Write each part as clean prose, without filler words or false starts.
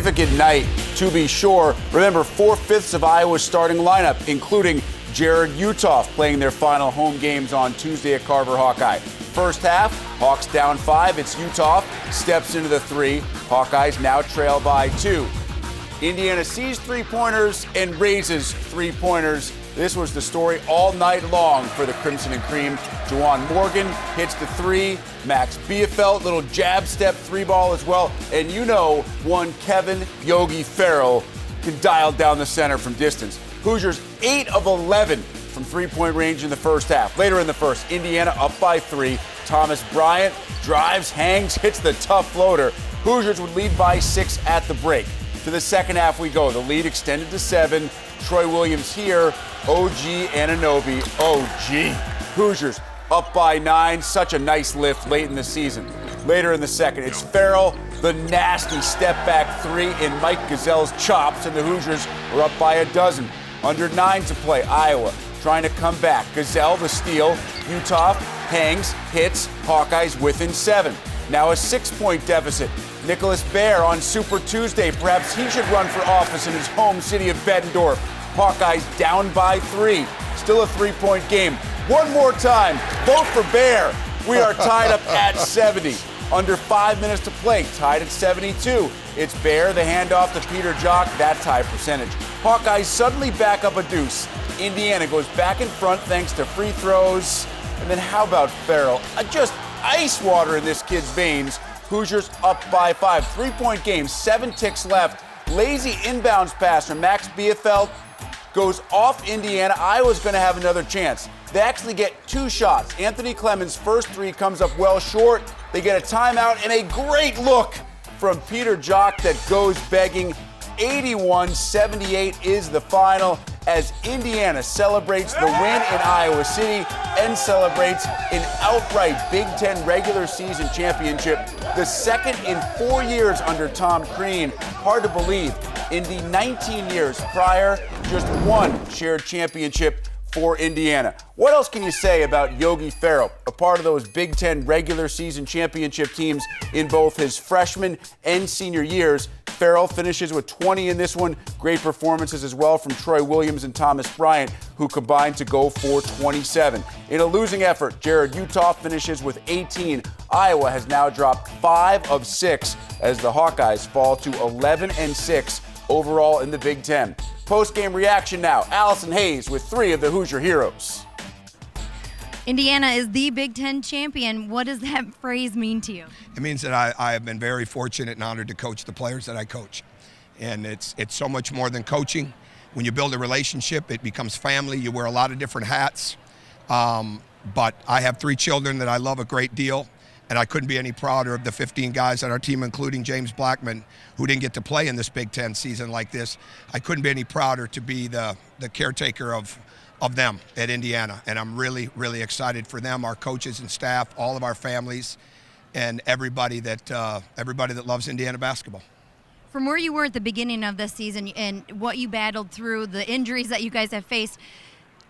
significant night, to be sure. Remember, 4/5 of Iowa's starting lineup, including Jared Utoff, playing their final home games on Tuesday at Carver Hawkeye. First half, Hawks down 5. It's Utoff, steps into the 3. Hawkeyes now trail by 2. Indiana sees three-pointers and raises three-pointers. This was the story all night long for the Crimson and Cream. Juwan Morgan hits the 3. Max Bielfeldt, little jab step 3-ball as well. And you know one Kevin Yogi Ferrell can dial down the center from distance. Hoosiers 8 of 11 from three-point range in the first half. Later in the first, Indiana up by 3. Thomas Bryant drives, hangs, hits the tough floater. Hoosiers would lead by 6 at the break. To the second half we go. The lead extended to 7. Troy Williams here. OG Anunoby. OG. Hoosiers up by 9. Such a nice lift late in the season. Later in the second, it's Ferrell. The nasty step-back 3 in Mike Gazelle's chops, and the Hoosiers are up by a dozen. Under 9 to play. Iowa trying to come back. Gazelle, the steal. Utoff hangs, hits. Hawkeyes within 7. Now a 6-point deficit. Nicholas Baer on Super Tuesday. Perhaps he should run for office in his home city of Bettendorf. Hawkeyes down by 3. Still a 3-point game. One more time. Vote for Baer. We are tied up at 70. Under 5 minutes to play. Tied at 72. It's Baer, the handoff to Peter Jock. That tie percentage. Hawkeyes suddenly back up a deuce. Indiana goes back in front thanks to free throws. And then how about Ferrell? Just ice water in this kid's veins. Hoosiers up by 5. 3-point game, 7 ticks left. Lazy inbounds pass from Max Bielfeldt goes off Indiana. Iowa's going to have another chance. They actually get 2 shots. Anthony Clemens' first 3 comes up well short. They get a timeout and a great look from Peter Jock that goes begging. 81-78 is the final as Indiana celebrates the win in Iowa City and celebrates an outright Big Ten regular season championship, the second in 4 years under Tom Crean. Hard to believe. In the 19 years prior, just 1 shared championship for Indiana. What else can you say about Yogi Ferrell, a part of those Big Ten regular season championship teams in both his freshman and senior years? Ferrell finishes with 20 in this one. Great performances as well from Troy Williams and Thomas Bryant, who combined to go for 27. In a losing effort, Jared Utoff finishes with 18. Iowa has now dropped 5 of 6 as the Hawkeyes fall to 11-6 overall in the Big Ten. Post-game reaction now. Allison Hayes with 3 of the Hoosier heroes. Indiana is the Big Ten champion. What does that phrase mean to you? It means that I have been very fortunate and honored to coach the players that I coach. And it's so much more than coaching. When you build a relationship, it becomes family. You wear a lot of different hats. But I have 3 children that I love a great deal. And I couldn't be any prouder of the 15 guys on our team, including James Blackman, who didn't get to play in this Big Ten season like this. I couldn't be any prouder to be the caretaker of them at Indiana. And I'm really, really excited for them, our coaches and staff, all of our families, and everybody that loves Indiana basketball. From where you were at the beginning of this season and what you battled through, the injuries that you guys have faced,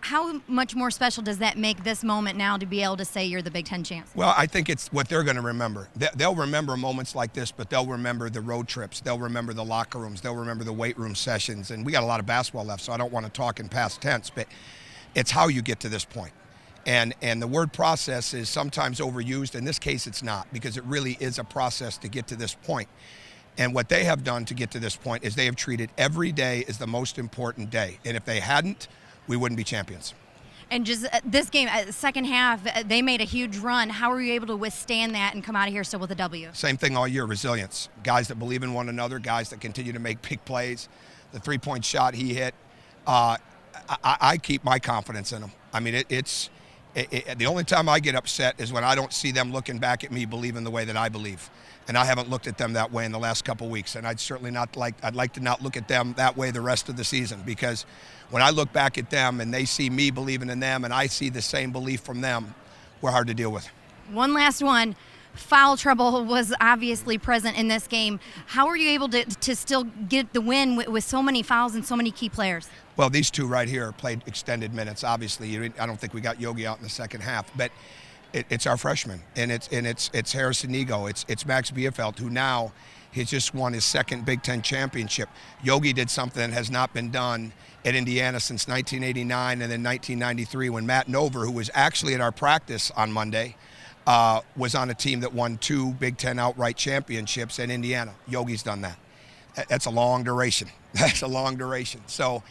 how much more special does that make this moment now to be able to say you're the Big Ten champs? Well, I think it's what they're going to remember. They'll remember moments like this, but they'll remember the road trips. They'll remember the locker rooms. They'll remember the weight room sessions. And we got a lot of basketball left, so I don't want to talk in past tense, but it's how you get to this point. And the word process is sometimes overused. In this case, it's not, because it really is a process to get to this point. And what they have done to get to this point is they have treated every day as the most important day. And if they hadn't, we wouldn't be champions. And just this game, second half, they made a huge run. How were you able to withstand that and come out of here still with a W? Same thing all year, resilience. Guys that believe in one another, guys that continue to make big plays. The 3-point shot he hit, I keep my confidence in him. I mean, the only time I get upset is when I don't see them looking back at me believing the way that I believe. And I haven't looked at them that way in the last couple of weeks. And I'd like to not look at them that way the rest of the season, because when I look back at them and they see me believing in them and I see the same belief from them, we're hard to deal with. One last one. Foul trouble was obviously present in this game. How were you able to still get the win with so many fouls and so many key players? Well, these 2 right here played extended minutes. Obviously, I don't think we got Yogi out in the second half, but it's our freshman, and it's Harrison Nego, it's Max Bielfeldt, who now He just won his second Big Ten championship. Yogi did something that has not been done at Indiana since 1989 and then 1993 when Matt Nover, who was actually at our practice on Monday, was on a team that won 2 Big Ten outright championships in Indiana. Yogi's done that. That's a long duration. That's a long duration. So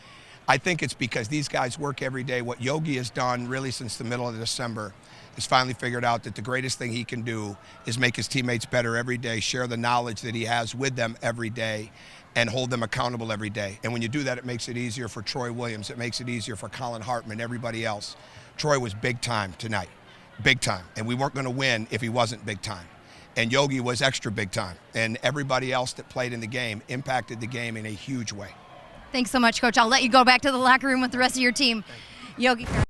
I think it's because these guys work every day. What Yogi has done really since the middle of December is finally figured out that the greatest thing he can do is make his teammates better every day, share the knowledge that he has with them every day, and hold them accountable every day. And when you do that, it makes it easier for Troy Williams. It makes it easier for Colin Hartman, everybody else. Troy was big time tonight, big time. And we weren't going to win if he wasn't big time. And Yogi was extra big time. And everybody else that played in the game impacted the game in a huge way. Thanks so much, Coach. I'll let you go back to the locker room with the rest of your team. Yogi Ferrell.